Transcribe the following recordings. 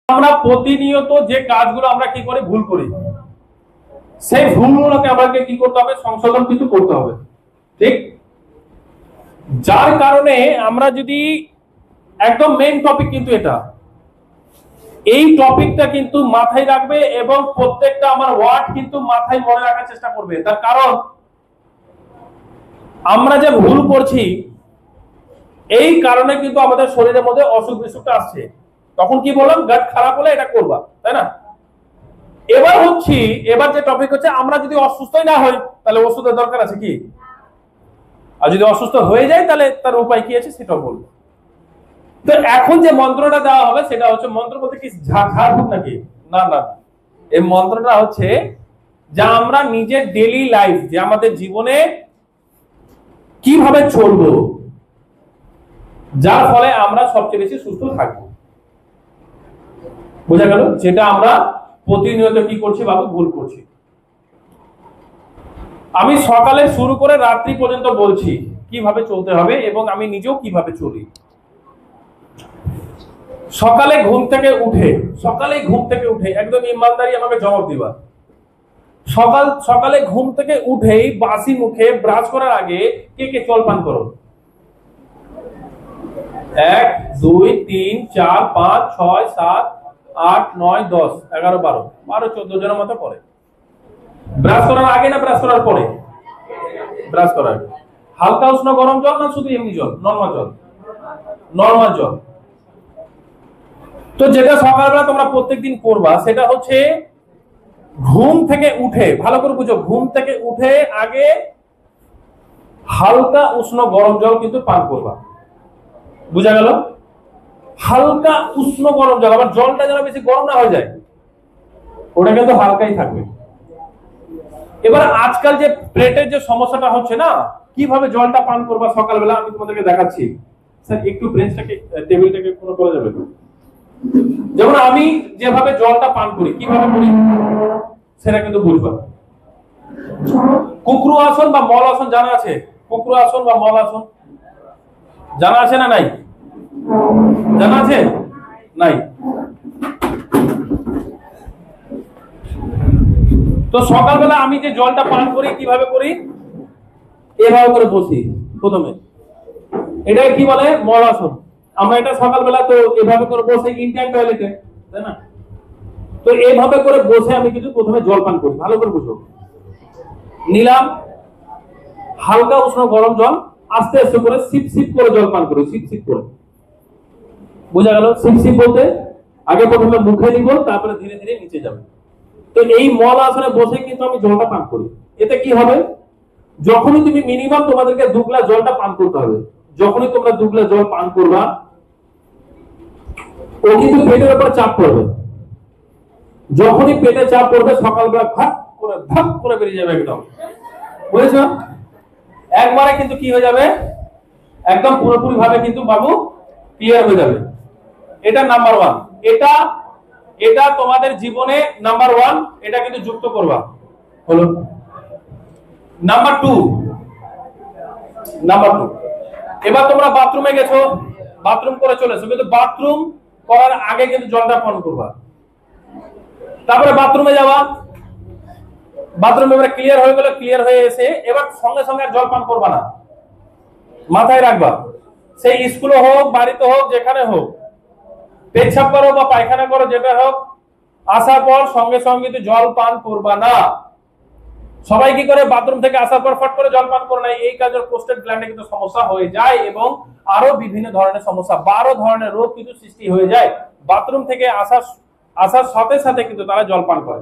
আমরা প্রতিনিয়ত যে কাজগুলো আমরা কি করি, ভুল করি, সেই ভুলগুলোকে আমাকে কি করতে হবে, সংশোধন কিন্তু করতে হবে, ঠিক? যার কারণে আমরা যদি একদম মেইন টপিক কিন্তু এটা, এই টপিকটা কিন্তু মাথায় রাখবে এবং প্রত্যেকটা আমার ওয়ার্ড কিন্তু মাথায় মনে রাখার চেষ্টা করবে। তার কারণ আমরা যে ভুল করছি এই কারণে কিন্তু আমাদের শরীরের মধ্যে অসুখ বিসুখটা আসছে। তখন কি বললাম, গাট খারাপ হলে এটা করবা, তাই না? এবার যে টপিক হচ্ছে, আমরা যদি অসুস্থই না হই তাহলে ওষুধের দরকার আছে কি? আর যদি অসুস্থ হয়ে যায় তাহলে তার উপায় কি আছে সেটা বলবো। তো এখন যে মন্ত্রটা দেওয়া হবে সেটা হচ্ছে, মন্ত্র বলতে কি ঝাড়ফুঁক নাকি? না না, এই মন্ত্রটা হচ্ছে যা আমরা নিজের ডেইলি লাইফ, যে আমাদের জীবনে কিভাবে চলবো যার ফলে আমরা সবচেয়ে বেশি সুস্থ থাকবো। বোঝা গেল? যেটা আমরা প্রতিনিয়ত কি করছি বাবু, ভুল করছি। আমি সকালে শুরু করে রাত্রি পর্যন্ত বলছি কিভাবে চলতে হবে এবং আমি নিজেও কিভাবে চলি। সকালে ঘুম থেকে উঠে একদম ইমানদারি আমাকে জবাব দিবা। সকালে ঘুম থেকে উঠেই বাসি মুখে ব্রাশ করার আগে কে কে জল পান করো? 1 2 3 4 5 6 7 8 9 10 11 12 14 জনের মতো করে। ব্রাশ করার আগে না ব্রাশ করার পরে? ব্রাশ করার আগে। হালকা উষ্ণ গরম জল না শুধু এমনি জল? নরমাল জল। তো যেটা সকালবেলা তোমরা প্রত্যেকদিন করবা সেটা হচ্ছে, ঘুম থেকে উঠে, ভালো করে বুঝো, ঘুম থেকে উঠে আগে হালকা উষ্ণ গরম জল কিন্তু পান করবা। বুঝা গেল? হালকা উষ্ণ গরম জল, আবার জলটা যেন বেশি গরম না হয়ে যায়, ওটা কিন্তু হালকাই থাকবে। এবার আজকাল যে পেটের যে সমস্যাটা হচ্ছে না, কিভাবে জলটা পান করবা সকালবেলা আমি তোমাদেরকে দেখাচ্ছি। স্যার একটু ব্রেঞ্চটাকে, টেবিলটাকে কোনো করা যাবে? যেমন আমি যেভাবে জলটা পান করি, কিভাবে করি সেটা কিন্তু বুঝবা। কুকরু আসন বা মল আসন জানা আছে? কুকরু আসন বা মল আসন জানা আছে না নাই? জানা আছে? নাই? তো সকালবেলা আমি যে জলটা পান করি কিভাবে করি, এভাবে করে বসি প্রথমে, এটাকে কি বলে, মল আসন। আমরা এটা সকালবেলা তো এভাবে করে বসে ইন্ডিয়ান টয়লেটে, তাই না? তো এইভাবে করে বসে আমি কিন্তু প্রথমে জল পান করি। ভালো করে বুঝো, নিলাম হালকা উষ্ণ গরম জল, আস্তে আস্তে করে সিপ সিপ করে জল পান করি, সিপ সিপ করে। বোঝা গেল? সিপ সিপ বলতে আগে প্রথমে মুখে নিব, তারপরে ধীরে ধীরে নিচে যাবে। তো এই মল আসনে বসে কিন্তু আমি জলটা পান করি। এতে কি হবে, যখনই তুমি মিনিমাম তোমাদেরকে 2 গ্লাস জলটা পান করতে হবে, যখনই তোমরা 2 গ্লাস জল পান করবা, ও কিন্তু পেটের উপর চাপ পড়বে। যখনই পেটে চাপ পড়বে সকালবেলা ভাগ করে বেরিয়ে যাবে একদম। বুঝেছো? একবারে কিন্তু কি হয়ে যাবে, একদম পুরোপুরি ভাবে কিন্তু বাবু ক্লিয়ার হয়ে যাবে। এটা নাম্বার 1। এটা তোমাদের জীবনে নাম্বার 1, এটা কিন্তু যুক্ত করবা। হলো নাম্বার 2। এবার তোমরা বাথরুমে গেছো, বাথরুম করে চলেছো, কিন্তু বাথরুম করার আগে কিন্তু জলটা পান করবা। তারপরে বাথরুমে যাবা, বাথরুম এবারে ক্লিয়ার হয়ে গেল, ক্লিয়ার হয়ে এসে এবার সঙ্গে সঙ্গে জল পান করবা না। মাথায় রাখবা, সেই স্কুলে হোক, বাড়িতে হোক, যেখানে হোক, পেচ্ছাপ করো বা পায়খানা করো, যেটা হোক, আসার পর সঙ্গে সঙ্গে কিন্তু জল পান করবা না। সবাই কি করে, বাথরুম থেকে আসার পর ফট করে জল পান করে না। এই কাজের প্রোস্টেট গ্ল্যান্ডে কিন্তু সমস্যা হয়ে যায় এবং আরো বিভিন্ন ধরনের সমস্যা, 12 ধরনের রোগ কিন্তু সৃষ্টি হয়ে যায় বাথরুম থেকে আসার সাথে সাথে কিন্তু তারা জল পান করে।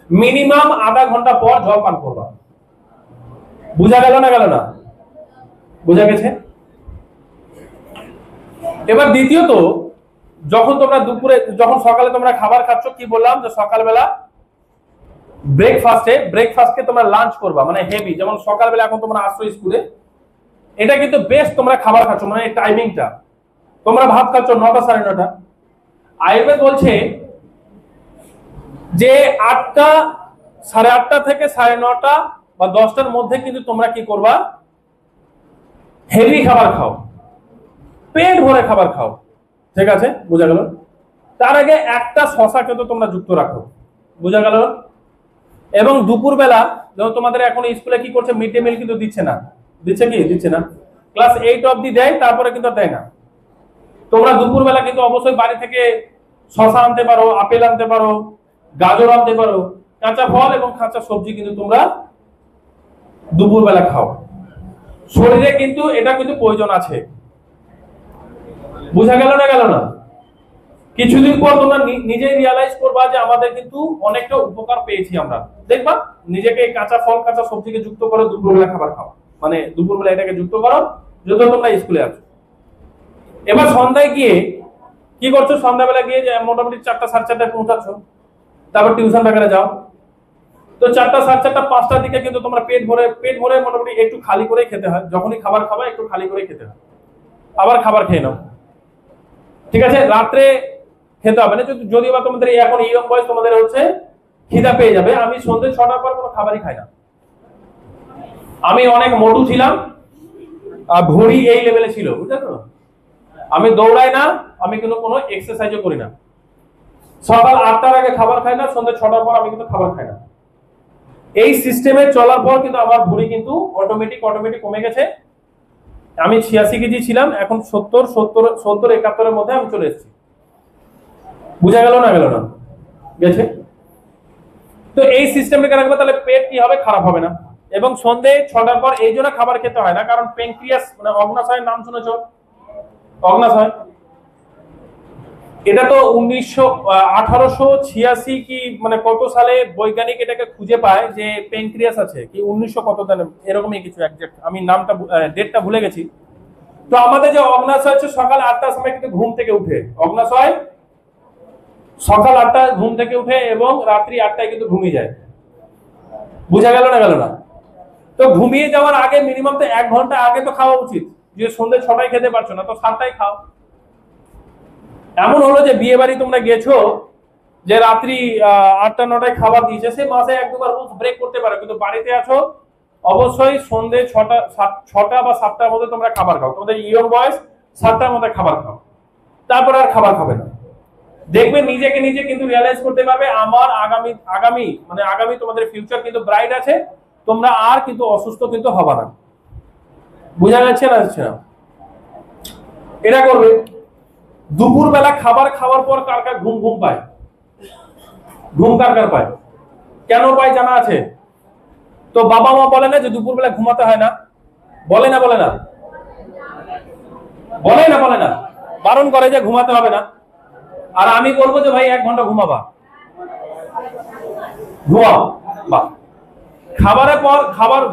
মিনিমাম আধা ঘন্টা পর জল পান করবা। বুঝা গেল না? গেল না? বুঝা গেছে? এবার দ্বিতীয়ত, যখন তোমরা দুপুরে, যখন সকালে তোমরা খাবার খাচ্ছ, কি বললাম যে সকালবেলা ব্রেকফাস্টকে তোমরা লাঞ্চ করবা, মানে হেভি। যেমন সকালবেলা এখন তোমরা আসছো স্কুলে, এটা কিন্তু বেস্ট তোমরা খাবার খাচ্ছ, মানে এই টাইমিংটা তোমরা ভাত খাচ্ছ 9টা 9:30। আয়ুর্বেদ বলছে যে 8টা 8:30 থেকে 9:30 বা 10টার মধ্যে কিন্তু তোমরা কি করবা, হেভি খাবার খাও, পেট ভরে খাবার খাও। ঠিক আছে? বোঝা গেল? তার আগে একটা শশা কিন্তু তোমরা যুক্ত রাখো, বুঝা গেল? এবং দুপুর বেলা যখন তোমাদের এখন স্কুলে কি করছে, মিড ডে মিল কিন্তু দিচ্ছে না, দিচ্ছে কি দিচ্ছে না, ক্লাস 8 অবধি দেয়, তারপরে কিন্তু দেয় না। তোমরা দুপুর বেলা কিন্তু অবশ্যই বাড়ি থেকে শশা আনতে পারো, আপেল আনতে পারো, গাজর আনতে পারো, কাঁচা ফল এবং কাঁচা সবজি কিন্তু তোমরা দুপুর বেলা খাও। শরীরে কিন্তু এটা কিন্তু প্রয়োজন আছে, বুঝা গেল না গেল না? কিছুদিন পর তোমরা নিজেই রিয়ালাইজ করবা যে আমাদের কিন্তু অনেকটা উপকার পেয়েছি আমরা। দেখবা নিজেকে কাঁচা ফল কাঁচা সবজিকে যুক্ত করো, দুপুরবেলা খাবার খাও, মানে দুপুরবেলা এটাকে যুক্ত করো যত তোমরা স্কুলে আছো। এবার সন্ধ্যায় গিয়ে কি করছো, সন্ধ্যাবেলা গিয়ে মোটামুটি 4টা 4:30টায় পৌঁছাচ্ছ, তারপর টিউশন বাগানে যাও। তো 4টা 4:30 5টার দিকে কিন্তু তোমরা পেট ভরে মোটামুটি একটু খালি করে খেতে হয়। যখনই খাবার খাবা একটু খালি করে খেতে হয়, আবার খাবার খেয়ে নাও, ঠিক আছে? রাত্রে খেতে হবে না, যদিও বা তোমাদের এখন ইয়ং বয়স, তোমাদের হচ্ছে খিদা পেয়ে যাবে। আমি সন্ধ্যে 6টার পর কোনো খাবারই খাই না। আমি অনেক মোটু ছিলাম, আর ভুঁড়ি এই লেভেলে ছিল, বুঝলে তো? আমি দৌড়াই না, আমি কিন্তু কোনো এক্সারসাইজও করি না। সকাল 8টার আগে খাবার খাই না, সন্ধ্যে 6টার পর আমি কিন্তু খাবার খাই না। এই সিস্টেমে চলার পর কিন্তু আমার ভুঁড়ি কিন্তু অটোমেটিক কমে গেছে। আমি 86 কেজি ছিলাম, এখন 70-71-এর মধ্যে আমি চলে এসেছি। বুঝা গেল না গেল না? গেছে? তো এই সিস্টেমটাকে রাখবে, তাহলে পেট কি হবে, খারাপ হবে না। এবং সন্ধ্যে 6টার পর এই জন্য খাবার খেতে হয় না, কারণ প্যানক্রিয়াস মানে অগ্নাশয়ের নাম শুনেছো? অগ্নাশয়, এটা তো 1886 কি মানে কত সালে বৈজ্ঞানিক এটাকে খুঁজে পায় যে প্যানক্রিয়াস আছে, কি 1900 কত জানেন, এরকমই কিছু একজ্যাক্ট আমি নামটা ডেটটা ভুলে গেছি। তো আমাদের যে অগ্নাশয় হচ্ছে সকাল 8টার সময় কিন্তু ঘুম থেকে উঠে, অগ্নাশয় সকাল 8টায় ঘুম থেকে উঠে এবং রাত্রি 8টায় কিন্তু ঘুমিয়ে যায়। বুঝা গেল না গেল না? তো ঘুমিয়ে যাওয়ার আগে মিনিমাম তো 1 ঘন্টা আগে তো খাওয়া উচিত। যে সন্ধ্যে 6টায় খেতে পারছো না, তো 7টায় খাও। এমন হলো যে বিয়ে বাড়ি তোমরা গেছো, যে রাত্রি 8টা 9টায় খাবার দিয়েছে, সে মাসে 1-2 বার ব্রেক করতে পারো, কিন্তু বাড়িতে আছো অবশ্যই সন্ধ্যে 6টা বা 7টার মধ্যে তোমরা খাবার খাও। তোমাদের ইয়ং বয়স 7টার মধ্যে খাবার খাও, তারপর আর খাবার খাবে না। দেখবে নিজেকে নিজে কিন্তু রিয়ালাইজ করতে পারবে আমার আগামী তোমাদের ফিউচার কিন্তু ব্রাইট আছে, তোমরা আর কিন্তু অসুস্থ কিন্তু হবে না। বুঝা যাচ্ছে না? এটা করবে। দুপুর বেলা খাবার খাওয়ার পর কার কার ঘুম পায়? ঘুম কার কার পায়? কেন পায় জানা আছে? তো বাবা মা বলে না যে দুপুর বেলা ঘুমাতে হয় না? বলে না বলে না? বলে না, বারণ করে যে ঘুমাতে হবে না। আর আমি বলবো যে ভাই 1 ঘন্টা ঘুমাবা, ঘুমাও। বাহ।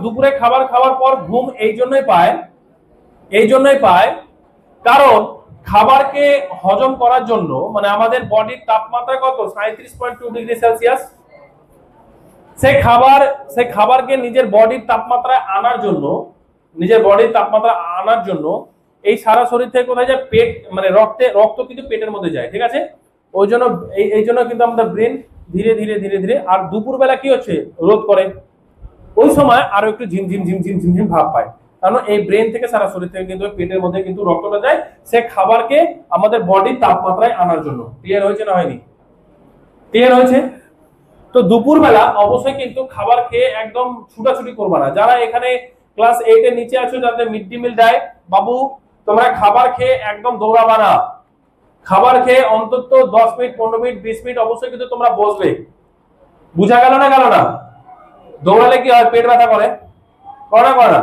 দুপুরে খাবার খাওয়ার পর ঘুম এই জন্যই পায় কারণ খাবারকে হজম করার জন্য, মানে আমাদের বডির তাপমাত্রা কত, 37.2 ডিগ্রি সেলসিয়াস। সেই খাবারকে নিজের বডির তাপমাত্রায় আনার জন্য এই সারা শরীর থেকে কোথায় যায়, পেট, মানে রক্ত কিন্তু পেটের মধ্যে যায়, ঠিক আছে? এই জন্য কিন্তু আমাদের ব্রেন ধীরে ধীরে আর দুপুর বেলা কি হচ্ছে, রোধ করে, ওই সময় আরো একটু ঝিমঝিম ভাব পায়, কারণ এই ব্রেন থেকে সারা শরীর থেকে কিন্তু পেটের মধ্যে কিন্তু রক্তটা যায় সে খাবারকে আমাদের বডির তাপমাত্রায় আনার জন্য। ক্লিয়ার হয়েছে না হয়নি? ক্লিয়ার হয়েছে? তো দুপুর বেলা অবশ্যই কিন্তু খাবার খেয়ে একদম ছুটাছুটি করবা না। যারা এখানে ক্লাস 8 এর নিচে আছো, যাদের মিড ডে মিল দেয়, বাবু তোমরা খাবার খেয়ে একদম দৌড়াবা না। খাবার খেয়ে অন্তত 10 মিনিট 15 মিনিট 20 মিনিট অবশ্যই কিন্তু তোমরা বসবে। বুঝা গেল না গেল না? দৌড়ালে কি হয়, পেট ব্যথা করে না?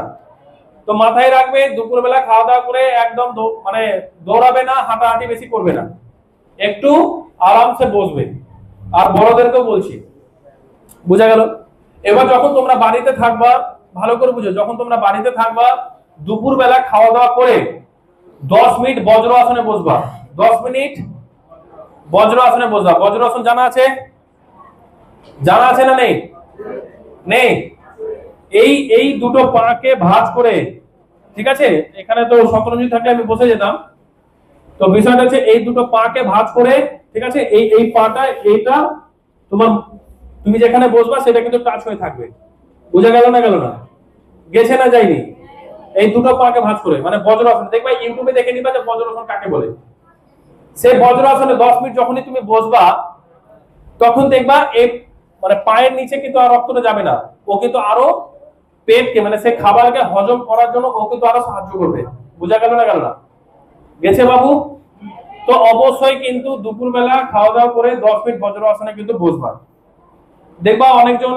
তো মাথায় রাখবে দুপুরবেলা খাওয়া দাওয়া করে একদম মানে দৌড়াবে না, হাঁটাহাঁটি বেশি করবে না, একটু আরামসে বসবে। আর বড়দেরকেও বলছি, বুঝা গেল? এবার যখন তোমরা বাড়িতে থাকবা, ভালো করে বুঝো, যখন তোমরা বাড়িতে থাকবা দুপুরবেলা খাওয়া দাওয়া করে 10 মিনিট বজ্র আসনে বসবা। 10 মিনিট বজ্র আসনে বসবা। বজ্রাসন জানা আছে না নেই? এই দুটো পাকে ভাঁজ করে, ঠিক আছে? এখানে তো শতরঞ্জি থাকলে আমি বসে যেতাম। তো বিষয়টা হচ্ছে এই দুটো পাকে ভাঁজ করে, ঠিক আছে? এই পাটা এইটা তুমি যেখানে বসবা সেটা কিন্তু টাচ হয়ে থাকবে। বুঝা গেল না গেছে না যায়নি? এই দুটো পাকে ভাঁজ করে, মানে বজ্রাসন। দেখবা ইউটিউবে দেখে নিবা যে বজ্রাসন কাকে বলে। সেই বজ্রাসনে 10 মিনিট যখনই তুমি বসবা তখন দেখবা এই মানে পায়ের নিচে কিন্তু আর রক্তটা যাবে না, ও কিন্তু আরো পেটকে মানে সেই খাবারকে হজম করার জন্য ও কিন্তু আরো সাহায্য করবে। বুঝা গেল না গেল না? গেছে বাবু? তো অবশ্যই কিন্তু দুপুরবেলা খাওয়া দাওয়া করে 10 মিনিট বজ্রাসনে কিন্তু বসবা। দেখবা অনেকজন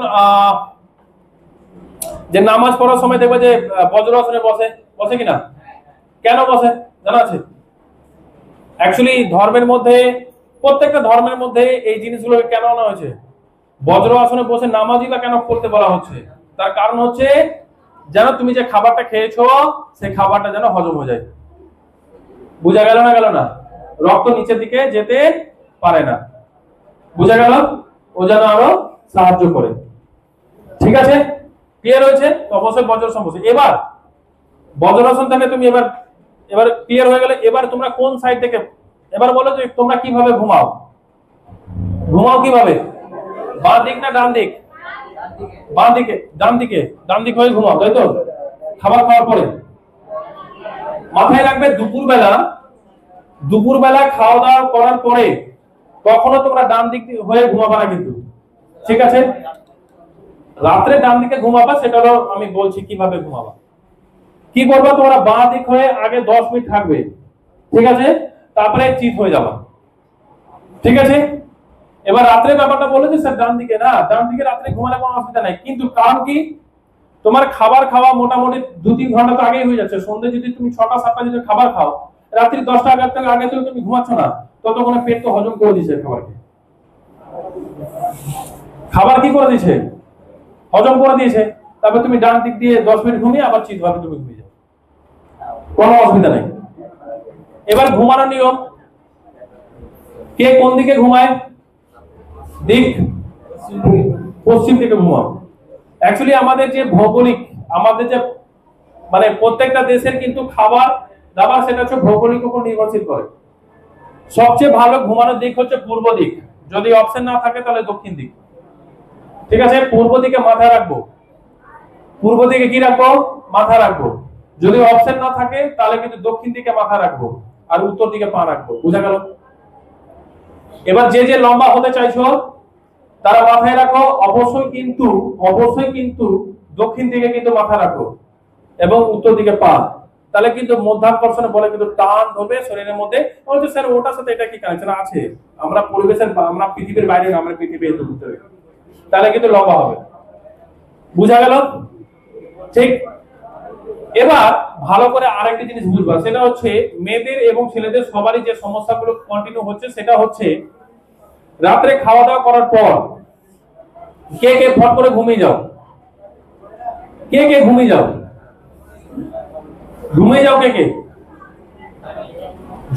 যে নামাজ পড়ার সময় দেখবা যে বজ্রাসনে বসে, বসে কিনা? কেন বসে জানা আছে? অ্যাকচুয়ালি ধর্মের মধ্যে, প্রত্যেকটা ধর্মের মধ্যে এই জিনিসগুলো কেন আনা হয়েছে? বজ্রাসনে বসে নামাজই বা কেন করতে বলা হচ্ছে? তার কারণ হচ্ছে যেন তুমি যে খাবারটা খেয়েছো সেই খাবারটা যেন হজম হয়ে যায়। বুঝা গেল না গেল না? রক্ত নিচের দিকে যেতে পারে না। বুঝা গেল? ও যেন আরো সাহায্য করে। ঠিক আছে, ক্লিয়ার হয়েছে? তো অবশ্যই বজ্রাসন বসে। এবার বজ্রাসন থেকে তুমি এবার ক্লিয়ার হয়ে গেলে এবার তোমরা কোন সাইড থেকে, এবার বলো যে তোমরা কিভাবে ঘুমাও? ঘুমাও কিভাবে? বাঁ দিক না ডান দিক? বাঁ দিকে। ডান দিকে? ডান দিক হয়ে ঘুমাও, তাই তো? খাবার খাওয়ার পরে মাথায় রাখবে দুপুরবেলা খাওয়া দাওয়া করার পরে কখনো তোমরা ডান দিক হয়ে ঘুমাবা না কিন্তু, ঠিক আছে? রাত্রে ডান দিকে ঘুমাবা, সেটা হলো আমি বলছি কিভাবে ঘুমাবা। কি করবা তোমরা? বাঁ দিক হয়ে আগে 10 মিনিট থাকবে, ঠিক আছে? তারপরে চিত হয়ে যাবা, ঠিক আছে? এবার রাত্রে ব্যাপারটা বলে যে স্যার ডান দিকে না, ডান দিকে রাত্রে ঘুমালে কোনো অসুবিধা নাই, কিন্তু কারণ কি তোমার খাবার খাওয়া মোটামুটি 2-3 ঘন্টা তো আগেই হয়ে যাচ্ছে। সন্ধ্যে যদি তুমি 6টা-7টা যদি খাবার খাও, রাত্রি 10টা আগে তো তুমি ঘুমাচ্ছ না, ততক্ষণে পেট তো হজম করে দিয়েছে খাবারকে। খাবার কি করে দিয়েছে? হজম করে দিয়েছে। তারপর তুমি ডান দিক দিয়ে 10 মিনিট ঘুমিয়ে আবার চিত ভাবে তুমি ঘুমিয়ে যাও, কোনো অসুবিধা নেই। এবার ঘুমানোর নিয়ম, কে কোন দিকে ঘুমায়? দিক পশ্চিম দিকে ঘুমাও। অ্যাকচুয়ালি আমাদের যে ভৌগোলিক, আমাদের যে মানে প্রত্যেকটা দেশের কিন্তু খাবার দাবার সেটা হচ্ছে ভৌগোলিক উপর নির্ভরশীল করে। সবচেয়ে ভালো ঘুমানোর দিক হচ্ছে পূর্ব দিক, যদি অপশন না থাকে তাহলে দক্ষিণ দিক, ঠিক আছে? পূর্ব দিকে মাথা রাখবো, পূর্ব দিকে কি রাখবো? মাথা রাখবো। যদি অপশন না থাকে তাহলে কিন্তু দক্ষিণ দিকে মাথা রাখবো আর উত্তর দিকে পা রাখবো। বুঝা গেল? এবার যে লম্বা হতে চাইছো তারা মাথায় রাখো অবশ্যই কিন্তু দক্ষিণ দিকে কিন্তু মাথা রাখো এবং উত্তর দিকে পা। তাহলে কিন্তু মধ্যাকর্ষণে বলে কিন্তু টান ধরবে শরীরের মধ্যে। বলছে স্যার ওটার সাথে এটা কি কানেকশন আছে? আমরা পরিবেশের, আমরা পৃথিবীর বাইরে না, আমরা পৃথিবীর ভিতরে, তাহলে কিন্তু লম্বা হবে। বুঝা গেল? ঠিক। এবার ভালো করে আরেকটা জিনিস বুঝবা, সেটা হচ্ছে মেয়েদের এবং ছেলেদের সবারই যে সমস্যাগুলো কন্টিনিউ হচ্ছে সেটা হচ্ছে রাত্রে খাওয়া দাওয়া করার পর কে কে ফট করে ঘুমিয়ে যাও? কে কে ঘুমিয়ে যাও? ঘুমিয়ে যাও কে কে?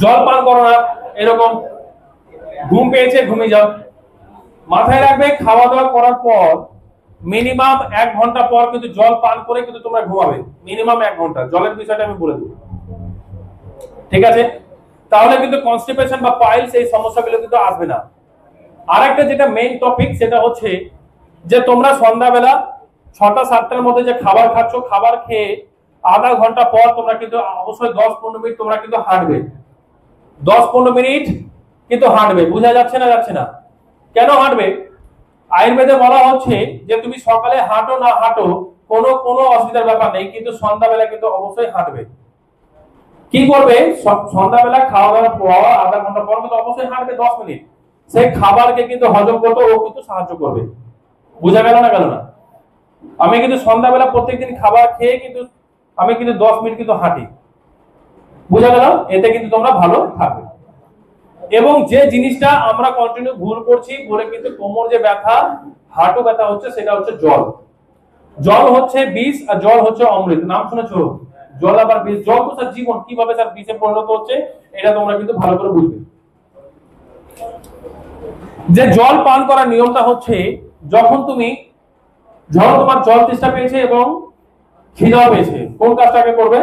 জল পান করো না, এরকম ঘুম পেয়েছে ঘুমিয়ে যাও। মাথায় রাখবে খাওয়া দাওয়া করার পর মিনিমাম 1 ঘন্টা পর কিন্তু জল পান করে কিন্তু তোমরা ঘুমাবে। মিনিমাম 1 ঘন্টা। জলের বিষয়টা আমি বলে দেব, ঠিক আছে? তাহলে কিন্তু কনস্টিপেশন বা পাইলস এই সমস্যাগুলো কিন্তু আসবে না। আরেকটা যেটা মেইন টপিক সেটা হচ্ছে যে তোমরা সন্ধ্যাবেলা 6টা-7টার মধ্যে যে খাবার খাচ্ছ, খাবার খেয়ে আধা ঘন্টা পর তোমরা কিন্তু অবশ্যই 10-15 মিনিট তোমরা কিন্তু হাঁটবে। 10-15 মিনিট কিন্তু হাঁটবে। বুঝা যাচ্ছে না? যাচ্ছে না? কেন হাঁটবে? আয়ুর্বেদে বলা হচ্ছে যে তুমি সকালে হাঁটো না হাঁটো কোনো অসুবিধার ব্যাপার নেই, কিন্তু সন্ধ্যাবেলা কিন্তু অবশ্যই হাঁটবে। কি করবে? সন্ধ্যাবেলা খাওয়া দাওয়ার পর আধা ঘন্টা পর কিন্তু অবশ্যই হাঁটবে 10 মিনিট। সেই খাবারকে কিন্তু হজম করতে ও কিন্তু সাহায্য করবে। বুঝা গেল না গেল না? আমি কিন্তু সন্ধ্যাবেলা প্রত্যেকদিন খাবার খেয়ে কিন্তু আমি কিন্তু 10 মিনিট কিন্তু হাঁটি। বুঝা গেল? এতে কিন্তু তোমরা ভালো থাকবে। এবং যে জিনিসটা আমরা কন্টিনিউ ভুল করছি বলে কিন্তু কোমর যে ব্যথা, হাঁটু ব্যথা হচ্ছে, সেটা হচ্ছে জল। জল হচ্ছে বিষ আর জল হচ্ছে অমৃত। নাম শুনেছো? জল আবার বিষ। জল তো স্যার জীবন, কিভাবে স্যার বিষে পরিণত হচ্ছে এটা তোমরা কিন্তু ভালো করে বুঝবে। যে জল পান করার নিয়মটা হচ্ছে যখন তোমার জল তেষ্টা পেয়েছে এবং খিদাও পেয়েছে, কোন কাজটাকে করবে?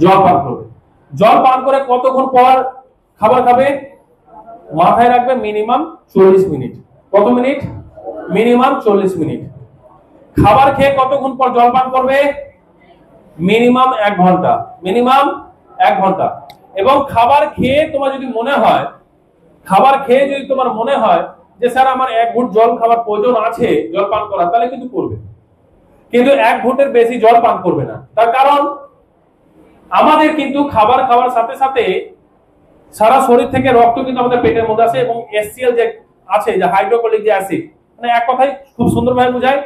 জল পান করবে। জল পান করে কতক্ষণ পর খাবার খাবে? মাথায় রাখবে মিনিমাম 40 মিনিট। কত মিনিট? Minimum 40 minute. খাবার খেয়ে কতক্ষণ পর জল পান করবে? মিনিমাম 1 ঘন্টা। মিনিমাম 1 ঘন্টা। এবং খাবার খেয়ে তোমার যদি মনে হয়, খাবার খেয়ে যদি তোমার মনে হয় যে স্যার আমার 1 ঘুট জল খাবার প্রয়োজন আছে জল পান করা, তাহলে কিন্তু করবে, কিন্তু 1 ঘুটের বেশি জল পান করবে না। তার কারণ আমাদের কিন্তু খাবার খাওয়ার সাথে সাথে সারা শরীর থেকে রক্ত কিন্তু আমাদের পেটের মধ্যে আসে এবং HCl যে আছে, যে হাইড্রোক্লোরিক যে অ্যাসিড, মানে এক কথায় খুব সুন্দরভাবে বোঝায়,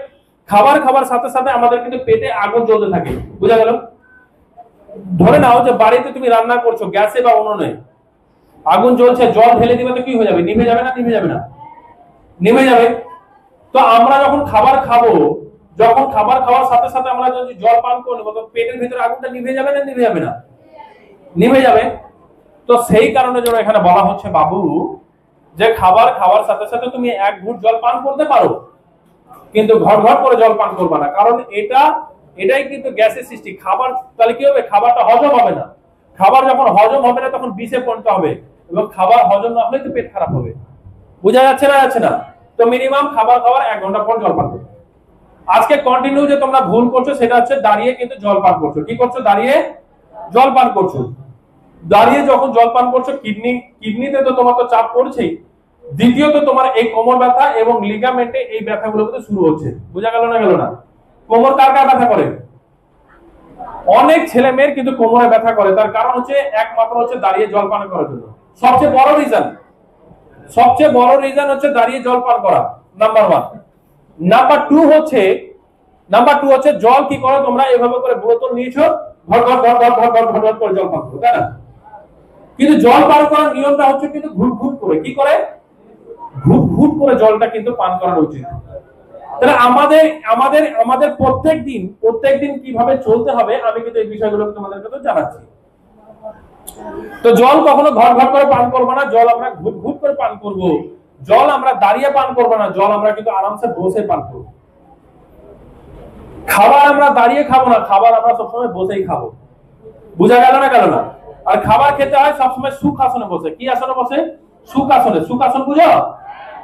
খাবার খাওয়ার সাথে সাথে আমাদের কিন্তু পেটে আগুন জ্বলতে থাকে। বুঝা গেল? ধরে নাও যে বাড়িতে তুমি রান্না করছো, গ্যাসে বা উনুনে আগুন জ্বলছে, জল ঢেলে দিবে তো কি হয়ে যাবে? নিভে যাবে না? নিভে যাবে না? নিভে যাবে। তো আমরা যখন খাবার খাবো, যখন খাবার খাওয়ার সাথে সাথে আমরা যদি জল পান করে নেবো, তো পেটের ভিতরে আগুনটা নিভে যাবে না? নিভে যাবে না? নিভে যাবে। তো সেই কারণে যেন এখানে বলা হচ্ছে বাবু যে খাবার খাওয়ার সাথে সাথে তুমি 1 ঘুট জল পান করতে পারো, কিন্তু ঘট ঘট করে জল পান করবে না, কারণ এটাই কিন্তু গ্যাসের সৃষ্টি। খাবার তাহলে কি হবে? খাবারটা হজম হবে না। খাবার যখন হজম হবে না তখন বিষে পরিণত হবে, এবং খাবার হজম না হলে তো পেট খারাপ হবে। বোঝা যাচ্ছে না? যাচ্ছে না? তো মিনিমাম খাবার খাওয়ার 1 ঘন্টা পর জল পান করবে। আজকে কন্টিনিউ যে তোমরা ভুল করছো সেটা হচ্ছে দাঁড়িয়ে কিন্তু জল পান করছো। কি করছো? দাঁড়িয়ে জল পান করছো। দাঁড়িয়ে যখন জল পান করছো, কিডনিতে তো তোমার তো চাপ পড়ছেই, দ্বিতীয়ত তোমার এই কোমর ব্যথা এবং লিগামেন্টে এই ব্যথাগুলো কিন্তু শুরু হচ্ছে। বোঝা গেল না? গেল না? কোমর কার কার ব্যথা করে? অনেক ছেলে মেয়ের কিন্তু কোমরে ব্যথা করে। তার কারণ হচ্ছে একমাত্র হচ্ছে দাঁড়িয়ে জল পান করার জন্য। সবচেয়ে বড় রিজন হচ্ছে দাঁড়িয়ে জল পান করা, নাম্বার 1। নাম্বার 2 হচ্ছে জল কি করো তোমরা? এভাবে করে বোতল নিয়েছো, ঘট ঘট ঘট ঘট ঘট ঘট ঘট করে জল পান করো, তাই না? কিন্তু জল পান করার নিয়মটা হচ্ছে কিন্তু ঘুট ঘুট করে। কি করে? ঘুট ঘুট করে জলটা কিন্তু পান করা উচিত। তাহলে আমাদের প্রত্যেকদিন কিভাবে চলতে হবে, আমি কিন্তু এই বিষয়গুলো তোমাদেরকে তো জানাচ্ছি। তো জল কখনো ঘট ঘট করে পান করবো না, জল আমরা ঘুট ঘুট করে পান করব। জল আমরা দাঁড়িয়ে পান করবো না, জল আমরা কিন্তু আরামসে বসে পান করব। খাবার আমরা দাঁড়িয়ে খাবো না, খাবার আমরা সবসময় বসেই খাবো। বুঝা গেল না? গেল না? আর খাবার খেতে হয় সবসময় সুখাসনে বসে। কি আসনে বসে? সুখাসনে। সুখাসন বুঝো?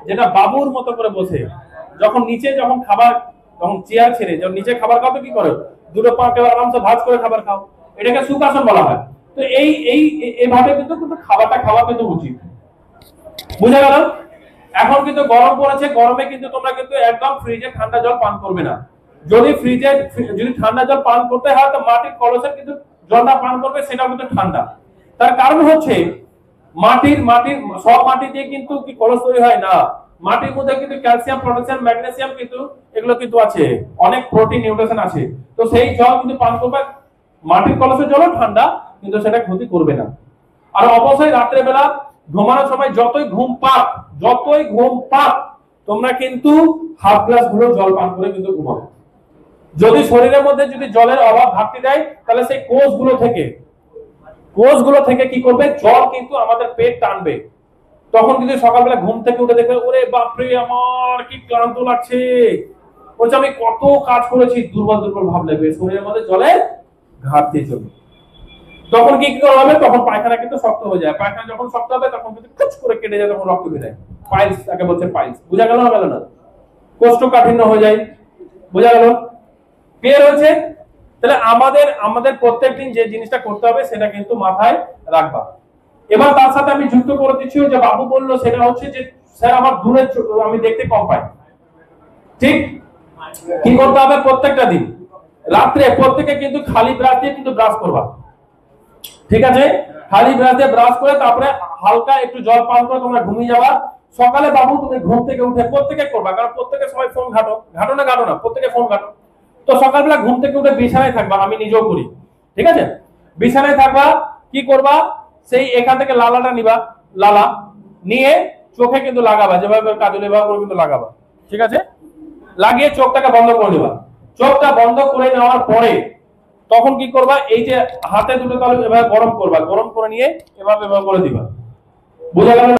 যেটা বাবুর মতো করে বসে। যখন খাবার, যখন চেয়ার ছেড়ে যখন নিচে খাবার খাও তো কি করো? দুটো পা কেবল আরামসে ভাঁজ করে খাবার খাও, এটাকে সুখাসন বলা হয়। তো এইভাবে কিন্তু খাবারটা খাওয়া কিন্তু উচিত। বুঝা গেল? এখন কিন্তু গরম পড়েছে, গরমে কিন্তু তোমরা কিন্তু একদম ফ্রিজে ঠান্ডা জল পান করবে না। যদি ঠান্ডা জল পান করতে হয় তো মাটির কলসের কিন্তু জলটা পান করবে, সেটাও কিন্তু ঠান্ডা। তার কারণ হচ্ছে মাটির সব মাটি দিয়ে কিন্তু কি কলস তৈরি হয় না। মাটির মধ্যে কিন্তু ক্যালসিয়াম, পটাশিয়াম, ম্যাগনেসিয়াম কিন্তু এগুলো কিন্তু আছে, অনেক প্রোটিন, নিউট্রিশন আছে। তো সেই জল কিন্তু পান করবে। মাটির কলসের জলও ঠান্ডা, কিন্তু সেটা ক্ষতি করবে না। আর অবশ্যই রাত্রে বেলা ঘুমানোর সময় যতই ঘুম পাক তোমরা কিন্তু হাফ গ্লাস গুলো জল পান করে কিন্তু ঘুমাবো। যদি শরীরের মধ্যে যদি জলের অভাব ঘাটতি দেয়, তাহলে সেই কোষগুলো থেকে কি করবে? জল কিন্তু আমাদের পেট টানবে। তখন কিন্তু সকালবেলা ঘুম থেকে উঠে দেখবে, ওরে বাপরে আমার কি ক্লান্ত লাগছে, বলছে আমি কত কাজ করেছি, দুর্বল দুর্বল ভাব লাগবে, শরীরের মধ্যে জলের ঘাটতি চলবে। তখন কি করা হবে? তখন পায়খানা কিন্তু শক্ত হয়ে যায়। পায়খানা যখন শক্ত হবে তখন কিন্তু কুচ করে কেটে যায়, তখন রক্ত বের হয়। পাইলস তাকে বলছে, পাইলস। বুঝা গেল না? গেল না? কোষ্ঠকাঠিন্য হয়ে যায়। বুঝা গেল? ক্লিয়ার হয়েছে? তাহলে আমাদের প্রত্যেকদিন যে জিনিসটা করতে হবে সেটা কিন্তু মাথায় রাখবা। এবার তার সাথে আমি যুক্ত করে দিচ্ছি যে বাবু বললো, সেটা হচ্ছে যে স্যার আমার দূরে আমি দেখতে কম পাই। ঠিক কি করতে হবে? প্রত্যেকটা দিন রাত্রে প্রত্যেকে কিন্তু খালি ব্রাশ দিয়ে কিন্তু ব্রাশ করবা। ঠিক আছে? খালি ব্রাশ দিয়ে ব্রাশ করে তারপরে হালকা একটু জল পান করে তোমরা ঘুমিয়ে যাবা। সকালে বাবু তুমি ঘুম থেকে উঠে প্রত্যেকে করবা, কারণ প্রত্যেকে সবাই ফোন ঘাটো না, প্রত্যেকে ফোন ঘাটো। তো সকালবেলা ঘুম থেকে উঠে বিছানায় থাকবা, আমি নিজেও করি। ঠিক আছে? বিছানায় থাকবা, কি করবা? সেই এখান থেকে লালাটা নিবা, লালা নিয়ে চোখে কিন্তু লাগাবা, যেভাবে কাজলে ব্যবহার করে কিন্তু লাগাবা। ঠিক আছে? লাগিয়ে চোখটাকে বন্ধ করে নিবা। চোখটা বন্ধ করে নেওয়ার পরে তখন কি করবা? এই যে হাতে দুটো তালু এভাবে গরম করবা, গরম করে নিয়ে এভাবে করে দিবা। বুঝা গেল?